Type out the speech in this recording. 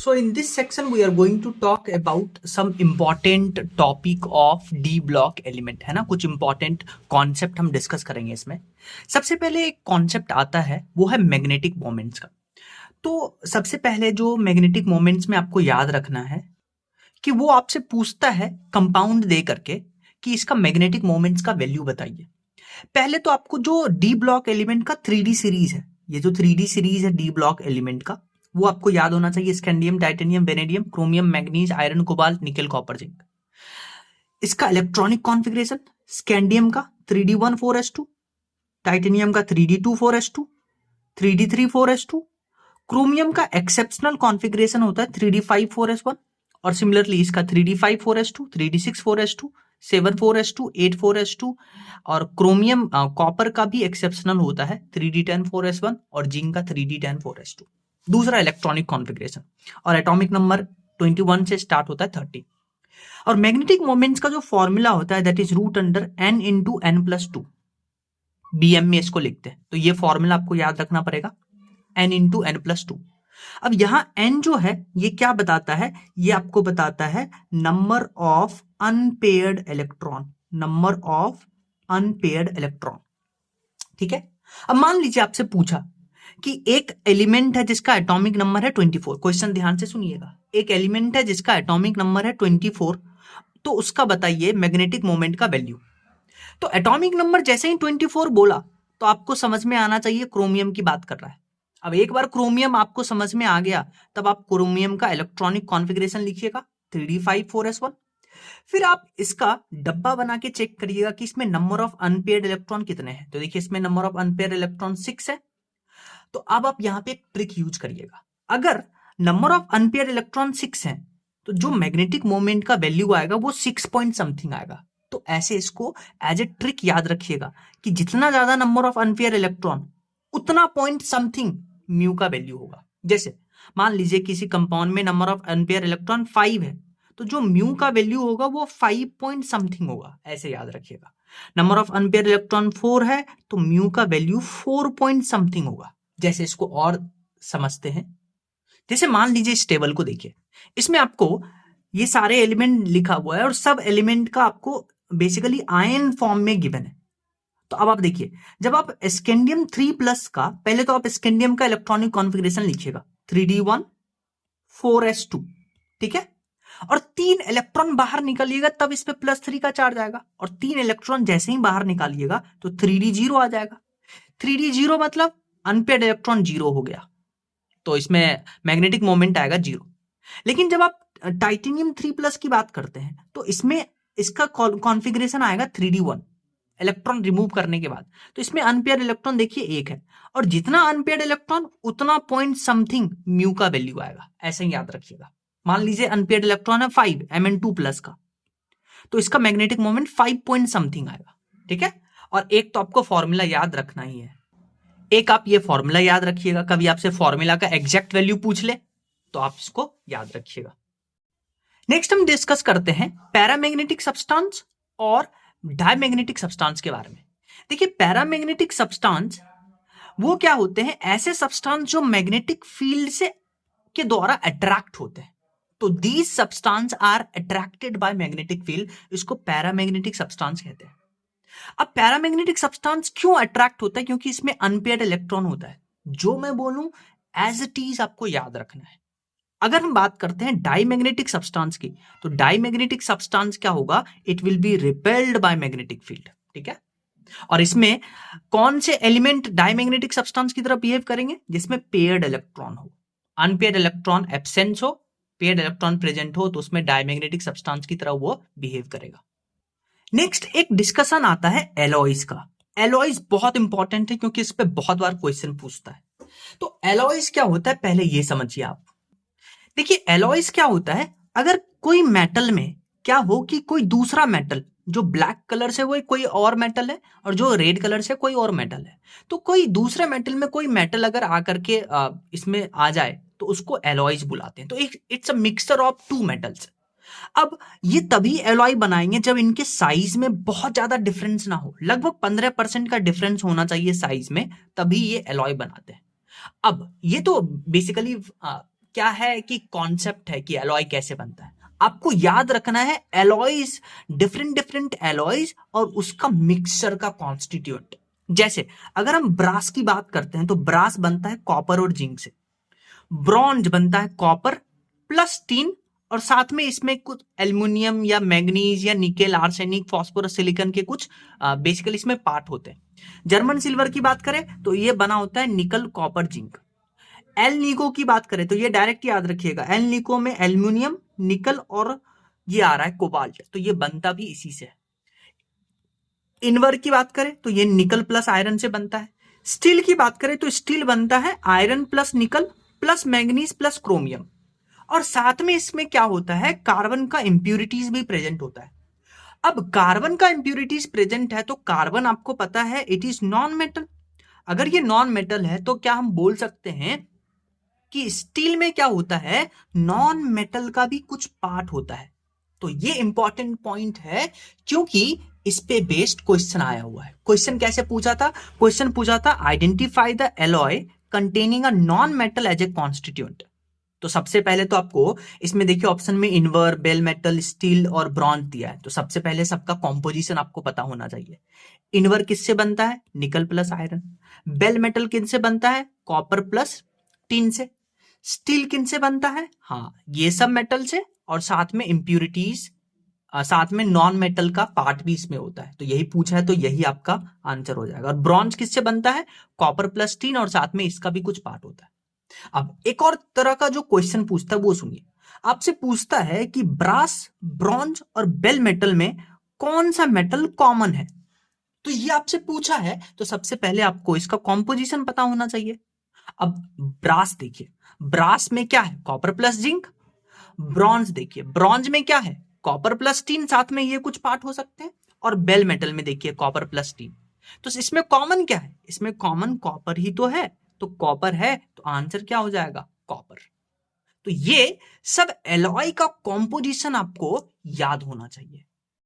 So in this section we are going to talk about some important topic of D block element, है ना। कुछ important concept हम discuss करेंगे इसमें। सबसे पहले एक concept आता है वो है magnetic moments का। तो सबसे पहले जो magnetic moments में आपको याद रखना है कि वो आपसे पूछता है कंपाउंड दे करके कि इसका मैग्नेटिक मोमेंट्स का वैल्यू बताइए। पहले तो आपको जो डी ब्लॉक एलिमेंट का 3D सीरीज है, ये जो 3D सीरीज है डी ब्लॉक एलिमेंट का, वो आपको याद होना चाहिए। Scandium, titanium, vanadium, chromium, manganese, iron, cobalt, nickel, copper, zinc. इसका इलेक्ट्रॉनिक कॉन्फ़िगरेशन स्कैंडियम का 3D14s2, टाइटेनियम का 3D24s2, 3D34s2, क्रोमियम का एक्सेप्शनल कॉन्फ़िगरेशन होता है 3D54s1 और सिमिलरली इसका 3D54s2, 3D64s2, 74s2, 84s2 और क्रोमियम कॉपर का भी एक्सेप्शनल होता है 3D104s1 और जिंक का 3D104s2। दूसरा इलेक्ट्रॉनिक कॉन्फ़िगरेशन और एटॉमिक नंबर 21 से स्टार्ट होता है 30। और मैग्नेटिक मोमेंट्स का जो फॉर्मूला होता है that is root under n into n+2। BM में इसको लिखते हैं, तो ये फॉर्मूला आपको याद रखना पड़ेगा, n इंटू n+2। अब यहां n जो है ये क्या बताता है, ये आपको बताता है number of unpaired electron, number of unpaired electron. ठीक है। अब मान लीजिए आपसे पूछा कि एक एलिमेंट है जिसका एटॉमिक नंबर है 24। क्वेश्चन ध्यान से सुनिएगा। एक एलिमेंट है जिसका एटॉमिक नंबर है 24, तो उसका बताइए मैग्नेटिक मोमेंट का वैल्यू। तो एटॉमिक नंबर जैसे ही 24 बोला तो आपको समझ में आना चाहिए क्रोमियम की बात कर रहा है। अब एक बार क्रोमियम आपको समझ में आ गया तब आप क्रोमियम का इलेक्ट्रॉनिक कॉन्फ़िगरेशन लिखिएगा 3D54s1। फिर आप इसका डब्बा बना के चेक करिएगा कि इसमें नंबर ऑफ अनपेयर्ड इलेक्ट्रॉन कितने हैं। तो देखिए इसमें नंबर ऑफ अनपेयर्ड इलेक्ट्रॉन 6 है। तो अब आप यहां पे एक ट्रिक यूज करिएगा। अगर नंबर ऑफ अनपेयर्ड इलेक्ट्रॉन 6 हैं तो जो मैग्नेटिक मोमेंट का वैल्यू आएगा वो 6 पॉइंट समथिंग आएगा। तो ऐसे इसको एज ए ट्रिक याद रखिएगा कि जितना ज्यादा नंबर ऑफ अनपेयर्ड इलेक्ट्रॉन उतना पॉइंट समथिंग म्यू का वैल्यू होगा। जैसे मान लीजिए किसी कंपाउंड में नंबर ऑफ अनपेयर्ड इलेक्ट्रॉन 5 है तो जो म्यू का वैल्यू होगा वो 5 पॉइंट समथिंग होगा, ऐसे याद रखिएगा। नंबर ऑफ अनपेयर्ड इलेक्ट्रॉन 4 है तो म्यू का वैल्यू 4 पॉइंट समथिंग होगा। जैसे इसको और समझते हैं, जैसे मान लीजिए इस टेबल को देखिए, इसमें आपको ये सारे एलिमेंट लिखा हुआ है और सब एलिमेंट का आपको बेसिकली आयन फॉर्म में गिवन है। तो अब आप देखिए, जब आप स्कैंडियम 3+ का, पहले तो आप स्कैंडियम का इलेक्ट्रॉनिक कॉन्फ़िगरेशन लिखिएगा 3D14s2, ठीक है। और 3 इलेक्ट्रॉन बाहर निकालिएगा तब इस पे +3 का चार्ज आएगा और 3 इलेक्ट्रॉन जैसे ही बाहर निकालिएगा तो 3D0 आ जाएगा। 3D0 मतलब अनपेयर्ड इलेक्ट्रॉन 0 हो गया, तो इसमें मैग्नेटिक मोमेंट आएगा 0। लेकिन जब आप टाइटेनियम 3+ की बात करते हैं तो इसमें इसका कॉन्फ़िगरेशन आएगा 3D1 इलेक्ट्रॉन रिमूव करने के बाद। तो इसमें अनपेयर्ड इलेक्ट्रॉन देखिए 1 है और जितना अनपेयर्ड इलेक्ट्रॉन उतना पॉइंट समथिंग म्यू का वैल्यू आएगा, ऐसे ही याद रखिएगा। मान लीजिए अनपेयर्ड इलेक्ट्रॉन है 5 Mn2+ का, तो इसका मैग्नेटिक मोमेंट 5 पॉइंट समथिंग आएगा, ठीक है। और एक तो आपको फॉर्मूला याद रखना ही है, एक आप ये फॉर्मूला याद रखिएगा। कभी आपसे फॉर्मूला का एग्जैक्ट वैल्यू पूछ ले तो आप इसको याद रखिएगा। नेक्स्ट हम डिस्कस करते हैं पैरामैग्नेटिक सब्सटेंस और डायमैग्नेटिक सब्सटेंस के बारे में। देखिए पैरामैग्नेटिक सब्सटेंस वो क्या होते हैं, ऐसे सब्सटेंस जो मैग्नेटिक फील्ड से के द्वारा अट्रैक्ट होते हैं। तो these substance are attracted by magnetic field, इसको पैरामैग्नेटिक सब्सटेंस कहते हैं। अब पैरामैग्नेटिक सब्सटेंस क्यों अट्रैक्ट होता है, क्योंकि इसमें अनपेयर्ड इलेक्ट्रॉन होता है। जो मैं बोलूं एज इट इज आपको याद रखना है। अगर हम बात करते हैं डाईमैग्नेटिक सब्सटेंस की, तो डाईमैग्नेटिक सब्सटेंस क्या होगा, it will be repelled by magnetic field, ठीक है। और इसमें कौन से एलिमेंट डाईमैग्नेटिक सब्सटेंस की तरह बिहेव करेंगे, जिसमें पेयर्ड इलेक्ट्रॉन हो। अनपेयर्ड इलेक्ट्रॉन एब्सेंस हो, पेयर्ड इलेक्ट्रॉन प्रेजेंट हो, तो उसमें डाईमैग्नेटिक सब्सटेंस की तरह वो बिहेव करेगा। नेक्स्ट एक डिस्कशन आता है एलॉयज का। एलॉयज बहुत इंपॉर्टेंट है क्योंकि इस पे बहुत बार क्वेश्चन पूछता है। तो एलॉयज क्या होता है पहले ये समझिए आप। देखिए एलॉयज क्या होता है, अगर कोई मेटल में क्या हो कि कोई दूसरा मेटल जो ब्लैक कलर से वो कोई और मेटल है और जो रेड कलर से कोई और मेटल है, तो कोई दूसरे मेटल में कोई मेटल अगर आकर के इसमें आ जाए तो उसको एलॉयज बुलाते हैं। तो it's a mixture of 2 metals. अब ये तभी एलॉय बनाएंगे जब इनके साइज में बहुत ज्यादा डिफरेंस ना हो, लगभग 15% का डिफरेंस होना चाहिए साइज में, तभी ये एलॉय बनाते हैं। अब ये तो बेसिकली क्या है कि कॉन्सेप्ट है कि एलॉय कैसे बनता है। आपको याद रखना है एलॉयज, डिफरेंट डिफरेंट एलॉयज और उसका मिक्सचर का कॉन्स्टिट्यूएंट। जैसे अगर हम ब्रास की बात करते हैं तो ब्रास बनता है कॉपर और जिंक से, ब्रॉन्ज बनता है कॉपर प्लस टीन और साथ में इसमें कुछ एल्युमिनियम या मैग्नीज या निकेल, आर्सेनिक, फास्फोरस, सिलिकॉन के कुछ बेसिकली इसमें पार्ट होते हैं। जर्मन सिल्वर की बात करें तो ये बना होता है निकल, कॉपर, जिंक। एल निको की बात करें तो ये डायरेक्ट याद रखिएगा, एल निको में एल्युमिनियम, निकल और ये आ रहा है कोबाल्ट, तो ये बनता भी इसी से है। इनवर की बात करें तो ये निकल प्लस आयरन से बनता है। स्टील की बात करें तो स्टील बनता है iron plus nickel plus manganese plus chromium, और साथ में इसमें क्या होता है, कार्बन का इंप्यूरिटीज भी प्रेजेंट होता है। अब कार्बन का इंप्यूरिटीज प्रेजेंट है तो कार्बन आपको पता है इट इज नॉन मेटल। अगर ये नॉन मेटल है तो क्या हम बोल सकते हैं कि स्टील में क्या होता है, नॉन मेटल का भी कुछ पार्ट होता है। तो ये इंपॉर्टेंट पॉइंट है क्योंकि इस पे बेस्ड क्वेश्चन आया हुआ है। क्वेश्चन कैसे पूछा था, क्वेश्चन पूछा था identify the alloy containing a non metal as a constituent. तो सबसे पहले तो आपको इसमें देखिए ऑप्शन में इनवर, बेल मेटल, स्टील और ब्रॉन्ज दिया है, तो सबसे पहले सबका कॉम्पोजिशन आपको पता होना चाहिए। इनवर किससे बनता है, nickel plus iron. Bell metal किनसे बनता है, कॉपर प्लस टिन से। स्टील किनसे बनता है, हाँ ये सब मेटल से, और साथ में इंप्यूरिटीज, साथ में नॉन मेटल का पार्ट भी इसमें होता है। तो यही पूछा है तो यही आपका आंसर हो जाएगा। और ब्रॉन्ज किससे बनता है, कॉपर प्लस टिन और साथ में इसका भी कुछ पार्ट होता है। अब एक और तरह का जो क्वेश्चन पूछता है वो सुनिए, आपसे पूछता है कि ब्रास, ब्रॉन्ज और बेल मेटल में कौन सा मेटल कॉमन है। तो ये आपसे पूछा है तो सबसे पहले आपको इसका कॉम्पोजिशन पता होना चाहिए। अब ब्रास देखिए, ब्रास में क्या है, कॉपर प्लस जिंक। ब्रॉन्ज देखिए, ब्रॉन्ज में क्या है, कॉपर प्लस टीन, साथ में ये कुछ पार्ट हो सकते हैं। और बेल मेटल में देखिए कॉपर प्लस टीन। तो इसमें कॉमन क्या है, इसमें कॉमन कॉपर ही तो है, तो कॉपर है तो आंसर क्या हो जाएगा, कॉपर। तो ये सब एलॉय का कॉम्पोजिशन आपको याद होना चाहिए।